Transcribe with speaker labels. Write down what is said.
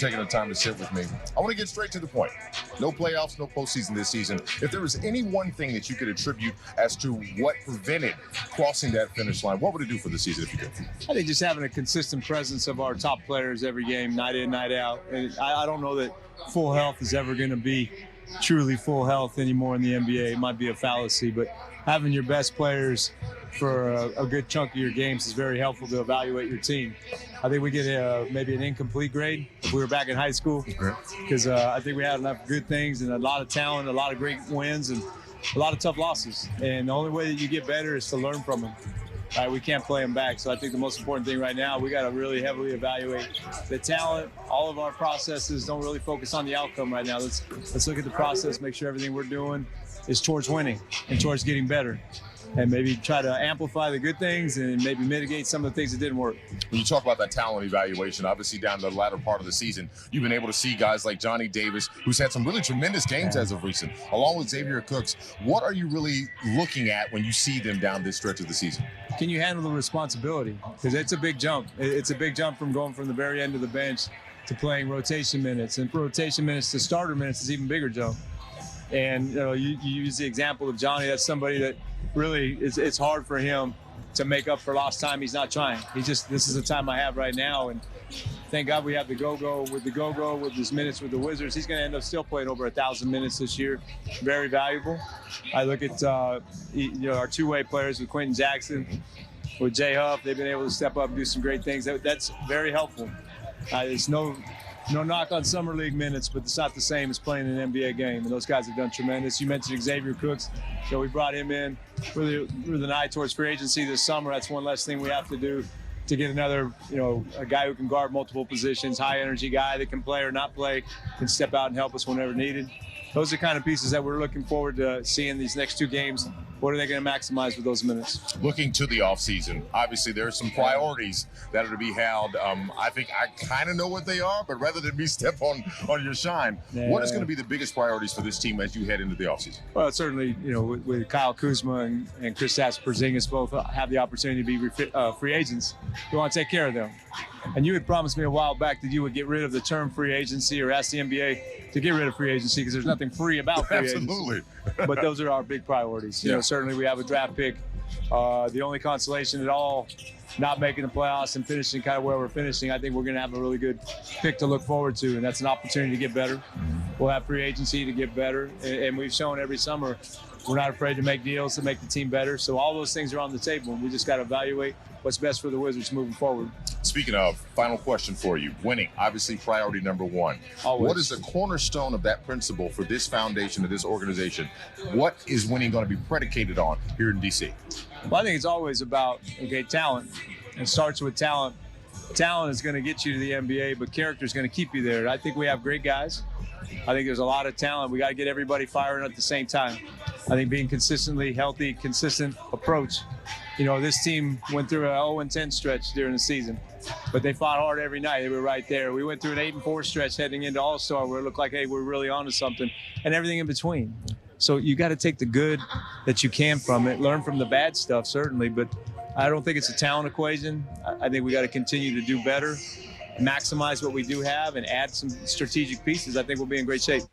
Speaker 1: taking the time to sit with me. I want to get straight to the point. No playoffs, no postseason this season. If there was any one thing that you could attribute as to what prevented crossing that finish line, what would it do for the season if you could?
Speaker 2: I think just having a consistent presence of our top players every game, night in, night out. And I don't know that full health is ever going to be truly full health anymore in the NBA. It might be a fallacy, but having your best players for a good chunk of your games is very helpful to evaluate your team. I think we get maybe an incomplete grade if we were back in high school, because I think we had enough good things and a lot of talent, a lot of great wins, and a lot of tough losses. And the only way that you get better is to learn from them. Right, we can't play them back. So I think the most important thing right now, we got to really heavily evaluate the talent. All of our processes don't really focus on the outcome right now. Let's look at the process, make sure everything we're doing is towards winning and towards getting better. And maybe try to amplify the good things and maybe mitigate some of the things that didn't work.
Speaker 1: When you talk about that talent evaluation, obviously down the latter part of the season, you've been able to see guys like Johnny Davis, who's had some really tremendous games as of recent, along with Xavier Cooks. What are you really looking at when you see them down this stretch of the season?
Speaker 2: Can you handle the responsibility? Because it's a big jump. It's a big jump from going from the very end of the bench to playing rotation minutes. And rotation minutes to starter minutes is even bigger jump. And you use the example of Johnny. That's somebody that really it's hard for him to make up for lost time. He's not trying. This is the time I have right now. And thank God we have the go-go with his minutes with the Wizards. He's going to end up still playing over 1,000 minutes this year. Very valuable. I look at our two-way players with Quentin Jackson, with Jay Huff. They've been able to step up and do some great things. That's very helpful. There's no knock on summer league minutes, but it's not the same as playing an NBA game. And those guys have done tremendous. You mentioned Xavier Cooks. So we brought him in with an eye towards free agency this summer. That's one less thing we have to do to get another, a guy who can guard multiple positions, high energy guy that can play or not play, can step out and help us whenever needed. Those are the kind of pieces that we're looking forward to seeing these next two games. What are they going to maximize with those minutes?
Speaker 1: Looking to the offseason, obviously there are some priorities that are to be held. I think I kind of know what they are, but rather than me step on your shine, what is going to be the biggest priorities for this team as you head into the offseason?
Speaker 2: Well, certainly, with Kyle Kuzma and Kristaps Porzingis both have the opportunity to be free agents. We want to take care of them. And you had promised me a while back that you would get rid of the term free agency or ask the NBA to get rid of free agency because there's nothing free about free agency.
Speaker 1: Absolutely.
Speaker 2: But those are our big priorities. Certainly we have a draft pick. The only consolation at all, not making the playoffs and finishing kind of where we're finishing, I think we're going to have a really good pick to look forward to, and that's an opportunity to get better. We'll have free agency to get better, and we've shown every summer we're not afraid to make deals to make the team better. So all those things are on the table, and we just got to evaluate what's best for the Wizards moving forward.
Speaker 1: Speaking of, final question for you. Winning, obviously priority number one.
Speaker 2: Always.
Speaker 1: What is the cornerstone of that principle for this foundation, of this organization? What is winning going to be predicated on here in D.C.?
Speaker 2: Well, I think it's always about, talent. It starts with talent. Talent is going to get you to the NBA, but character is going to keep you there. I think we have great guys. I think there's a lot of talent. We got to get everybody firing at the same time. I think being consistently healthy, consistent approach. This team went through an 0-10 stretch during the season, but they fought hard every night. They were right there. We went through an 8-4 stretch heading into All-Star where it looked like, hey, we're really onto something, and everything in between. So you got to take the good that you can from it, learn from the bad stuff, certainly, but I don't think it's a talent equation. I think we got to continue to do better, maximize what we do have, and add some strategic pieces. I think we'll be in great shape.